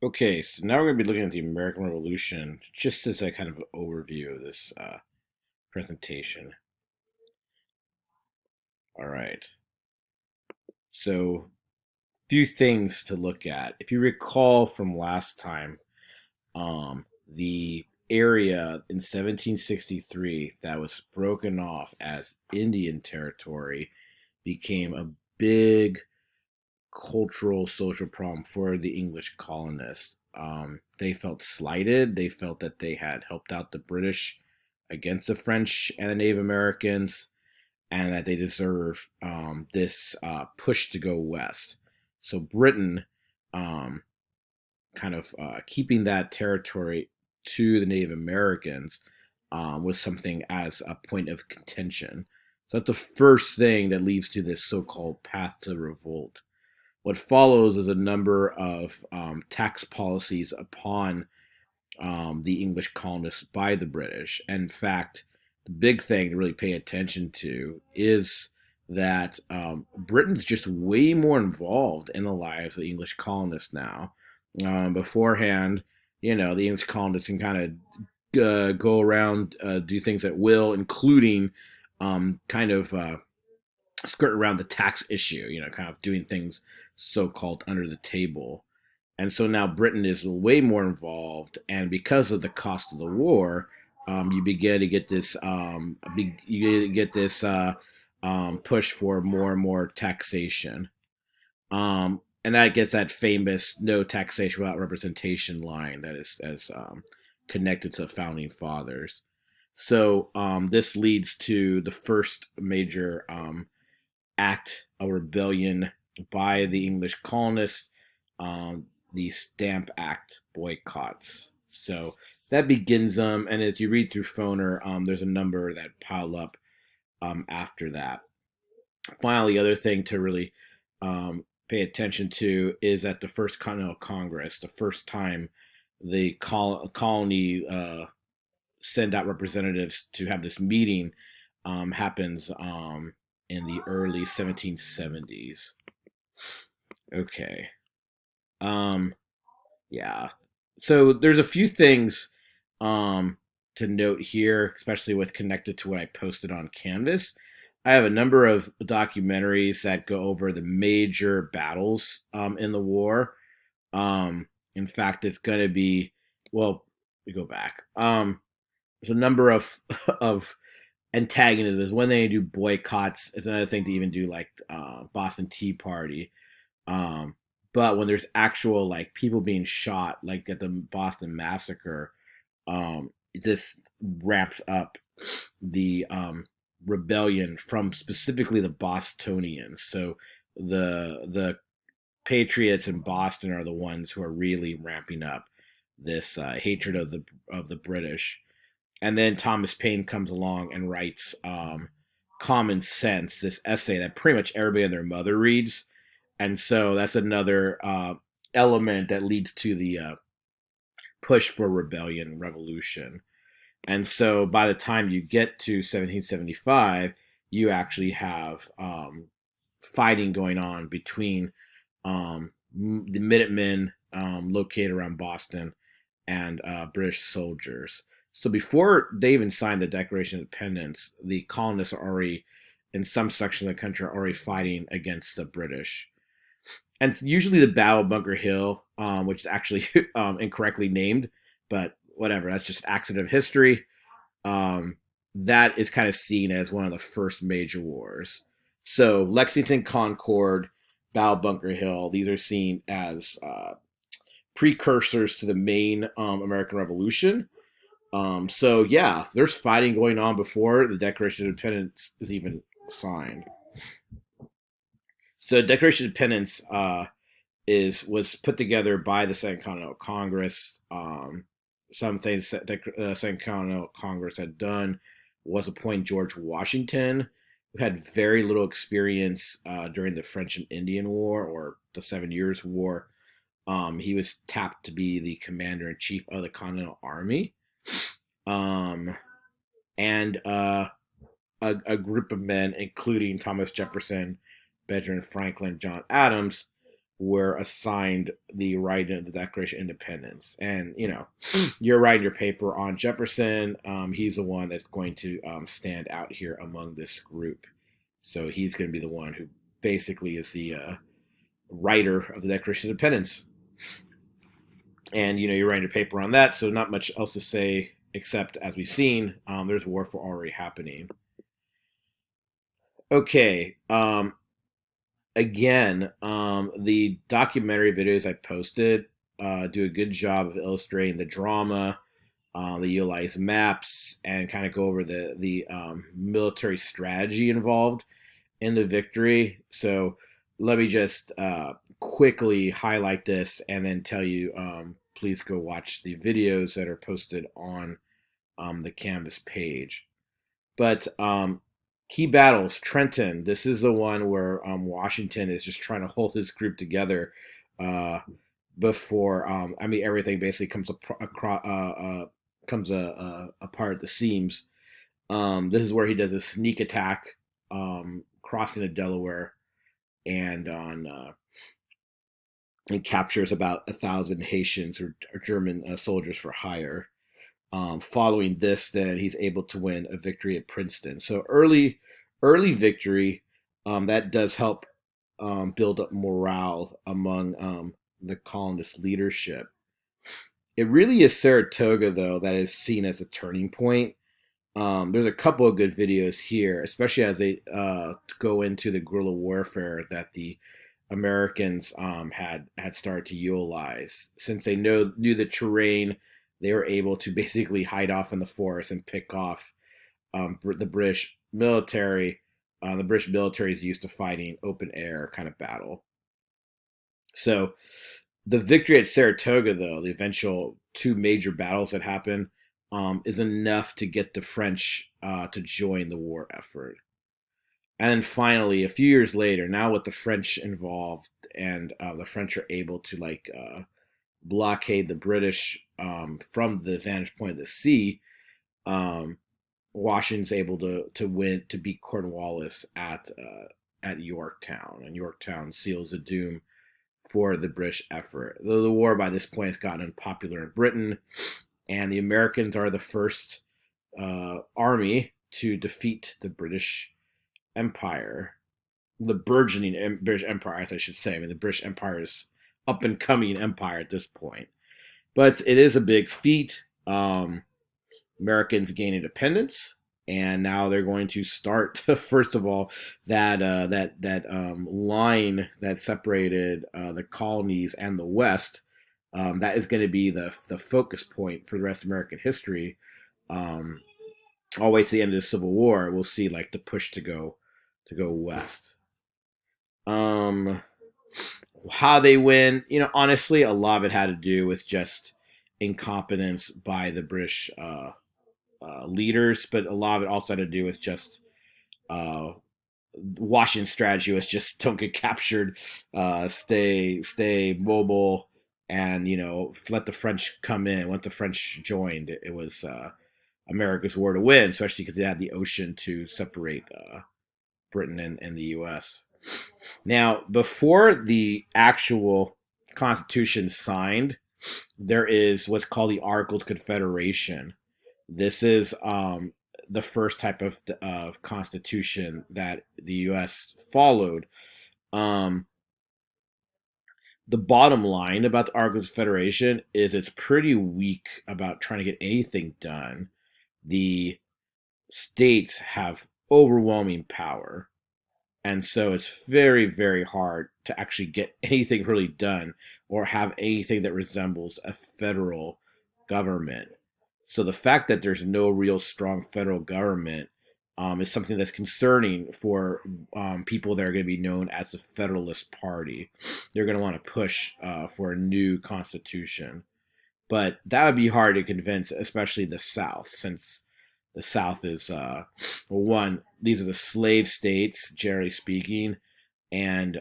Okay, so now we're going to be looking at the American Revolution, just as a kind of overview of this presentation. All right, so few things to look at. If you recall from last time, the area in 1763 that was broken off as Indian territory became a big cultural social problem for the English colonists. They felt slighted. They felt that they had helped out the British against the French and the Native Americans, and that they deserve this push to go west. So Britain, um, kind of keeping that territory to the Native Americans, was something as a point of contention. So that's the first thing that leads to this so-called path to revolt. What follows is a number of tax policies upon the English colonists by the British. And in fact, the big thing to really pay attention to is that Britain's just way more involved in the lives of the English colonists now. Beforehand, the English colonists can kind of go around, do things at will, including kind of skirt around the tax issue, kind of doing things so called under the table. And so now Britain is way more involved, and because of the cost of the war, you begin to get this push for more and more taxation, and that gets that famous "no taxation without representation" line that is as connected to the founding fathers. So this leads to the first major act of rebellion by the English colonists, the Stamp Act boycotts. So that begins them, and as you read through Foner, there's a number that pile up after that. Finally, the other thing to really pay attention to is at the First Continental Congress, the first time the colony send out representatives to have this meeting happens in the early 1770s. Okay. Um, yeah. So there's a few things to note here, especially with connected to what I posted on Canvas. I have a number of documentaries that go over the major battles in the war. In fact, it's going to be, well, we go back. There's a number of of antagonism. Is one thing to do boycotts. It's another thing to even do like Boston Tea Party. Um, but when there's actual like people being shot, like at the Boston Massacre, this ramps up the rebellion from specifically the Bostonians. So the patriots in Boston are the ones who are really ramping up this hatred of the British. And then Thomas Paine comes along and writes Common Sense, this essay that pretty much everybody and their mother reads. And so that's another element that leads to the push for rebellion, revolution. And so by the time you get to 1775, you actually have fighting going on between the Minutemen located around Boston and British soldiers. So before they even signed the Declaration of Independence, the colonists are already, in some sections of the country, are already fighting against the British. And it's usually the Battle of Bunker Hill, which is actually incorrectly named, but whatever. That's just accident of history. That is kind of seen as one of the first major wars. So Lexington, Concord, Battle of Bunker Hill, these are seen as precursors to the main American Revolution. So yeah, there's fighting going on before the Declaration of Independence is even signed. So the Declaration of Independence was put together by the Second Continental Congress. Some things that the Second Continental Congress had done was appoint George Washington, who had very little experience during the French and Indian War or the 7 Years' War. He was tapped to be the commander in chief of the Continental Army. Um, and a group of men, including Thomas Jefferson, Benjamin Franklin, John Adams, were assigned the right of the Declaration of Independence. And, you're writing your paper on Jefferson. He's the one that's going to stand out here among this group. So he's going to be the one who basically is the writer of the Declaration of Independence. And, you're writing a paper on that, so not much else to say except, as we've seen, there's warfare already happening. Okay, again, the documentary videos I posted do a good job of illustrating the drama. They utilize maps and kind of go over the military strategy involved in the victory. So let me just quickly highlight this and then tell you, please go watch the videos that are posted on the Canvas page. But key battles, Trenton. This is the one where Washington is just trying to hold his group together before everything basically comes apart at the seams. This is where he does a sneak attack, crossing the Delaware, and and captures about 1,000 Haitians or German soldiers for hire. Following this, then he's able to win a victory at Princeton. So early victory, that does help build up morale among the colonist leadership. It really is Saratoga, though, that is seen as a turning point. There's a couple of good videos here, especially as they go into the guerrilla warfare that the Americans had started to utilize. Since they knew the terrain, they were able to basically hide off in the forest and pick off the British military. The British military is used to fighting open air kind of battle. So the victory at Saratoga, though, the eventual two major battles that happened, is enough to get the French to join the war effort. And then finally, a few years later, now with the French involved, and the French are able to blockade the British from the vantage point of the sea, Washington's able to win, to beat Cornwallis at Yorktown, and Yorktown seals the doom for the British effort. Though the war by this point has gotten unpopular in Britain, and the Americans are the first army to defeat the British Empire, the burgeoning British Empire, I should say. The British Empire is up and coming empire at this point, but it is a big feat. Americans gain independence, and now they're going to start. First of all, that line that separated the colonies and the West. That is going to be the focus point for the rest of American history. All the way to the end of the Civil War, we'll see the push to go west. How they win, honestly, a lot of it had to do with just incompetence by the British leaders, but a lot of it also had to do with just Washington's strategy was just don't get captured, stay mobile, and let the French come in. Once the French joined, it was America's war to win, especially because they had the ocean to separate Britain and the U.S. Now, before the actual Constitution signed, there is what's called the Articles of Confederation. This is the first type of constitution that the U.S. followed. The bottom line about the Articles of Confederation is it's pretty weak about trying to get anything done. The states have overwhelming power, and so it's very, very hard to actually get anything really done or have anything that resembles a federal government. So the fact that there's no real strong federal government is something that's concerning for people that are going to be known as the Federalist Party. They're going to want to push for a new constitution. But that would be hard to convince, especially the South, since the South is, one, these are the slave states, generally speaking, and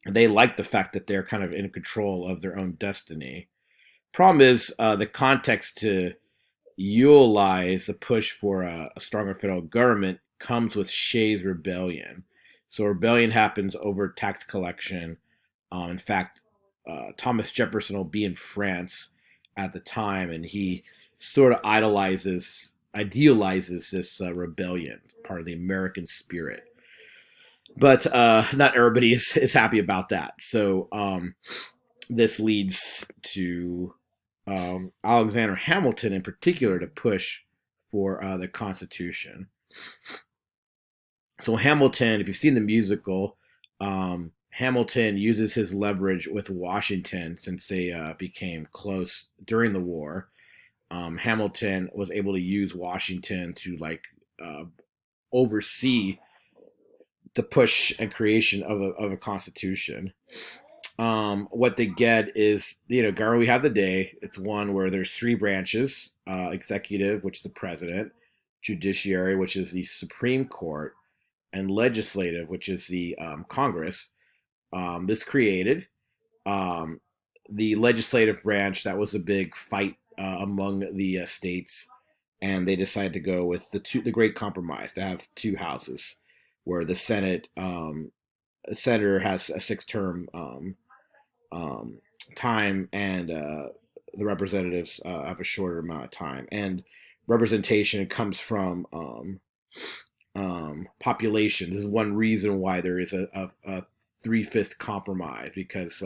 they like the fact that they're kind of in control of their own destiny. Problem is, the context to utilize the push for a stronger federal government comes with Shays' Rebellion. So rebellion happens over tax collection. In fact, Thomas Jefferson will be in France at the time, and he sort of idealizes this rebellion, part of the American spirit. But not everybody is happy about that. So this leads to Alexander Hamilton, in particular, to push for the Constitution. So Hamilton, if you've seen the musical, Hamilton uses his leverage with Washington since they became close during the war. Hamilton was able to use Washington to uh, oversee the push and creation of a constitution. What they get is, government we have today. It's one where there's three branches: executive, which is the president; judiciary, which is the Supreme Court; and legislative, which is the Congress. This created um, the legislative branch. That was a big fight among the states, and they decided to go with the Great Compromise to have two houses, where the Senate a senator has a six-term um, time, and the representatives have a shorter amount of time. And representation comes from population. This is one reason why there is a three-fifth compromise, because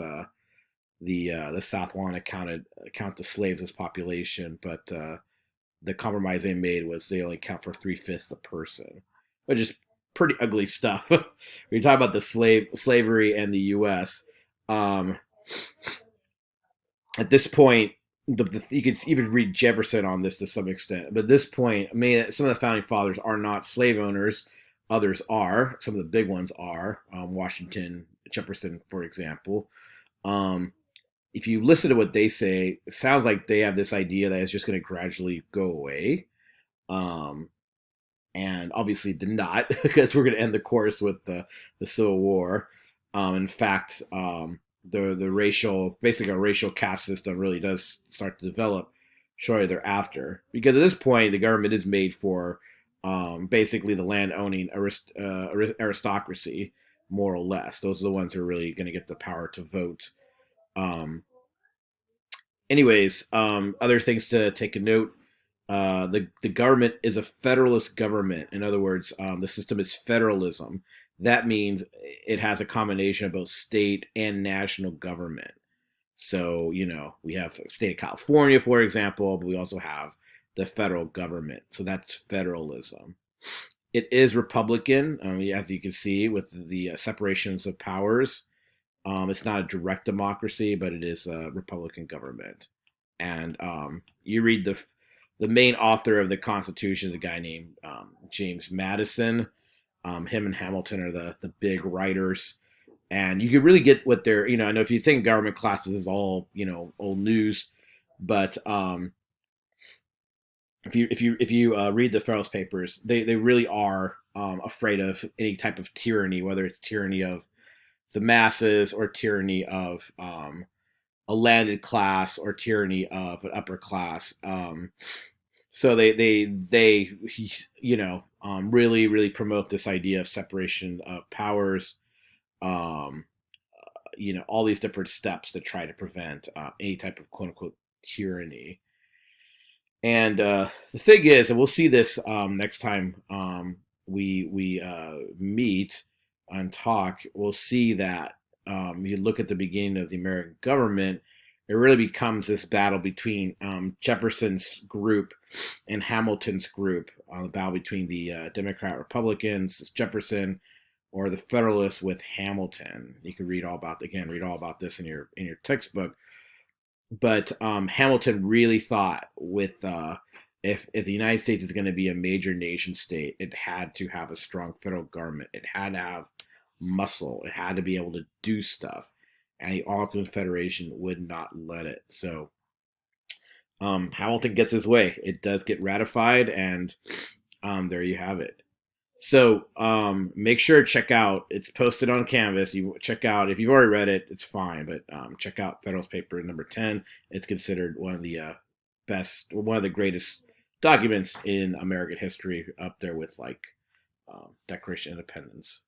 the South wanted to count the slaves as population, but the compromise they made was they only count for three-fifths the person, which is pretty ugly stuff. When you talk about the slavery and the U.S., um, at this point, you could even read Jefferson on this to some extent. But at this point, I mean, some of the founding fathers are not slave owners. Others are. Some of the big ones are. Washington, Jefferson, for example. Um, if you listen to what they say, it sounds like they have this idea that it's just going to gradually go away. Um, and obviously did not, because we're going to end the course with the Civil War. In fact, the racial, basically a racial caste system really does start to develop shortly thereafter, because at this point the government is made for basically the land owning aristocracy, more or less. Those are the ones who are really going to get the power to vote. Um, Anyways, other things to take a note. The government is a federalist government. In other words, the system is federalism. That means it has a combination of both state and national government. So, we have state of California, for example, but we also have the federal government. So that's federalism. It is Republican, as you can see, with the separations of powers. It's not a direct democracy, but it is a Republican government. And you read the main author of the Constitution is a guy named James Madison. Him and Hamilton are the big writers, and you can really get what they're. I know if you think government classes is all old news, but if you read the Federalist Papers, they really are afraid of any type of tyranny, whether it's tyranny of the masses or tyranny of a landed class or tyranny of an upper class. So they really promote this idea of separation of powers. Um, all these different steps to try to prevent any type of quote unquote tyranny. And the thing is, and we'll see this next time we meet and talk, we'll see that you look at the beginning of the American government, it really becomes this battle between Jefferson's group and Hamilton's group, the battle between the Democrat Republicans, Jefferson, or the Federalists with Hamilton. You can read all about this in your textbook. But Hamilton really thought with if the United States is going to be a major nation state, it had to have a strong federal government. It had to have muscle. It had to be able to do stuff, and the Articles of Federation would not let it. So Hamilton gets his way. It does get ratified, and there you have it. So make sure to check out. It's posted on Canvas. You check out if you've already read it. It's fine, but check out Federalist Paper number 10. It's considered one of the best, or one of the greatest documents in American history, up there with like Declaration of Independence.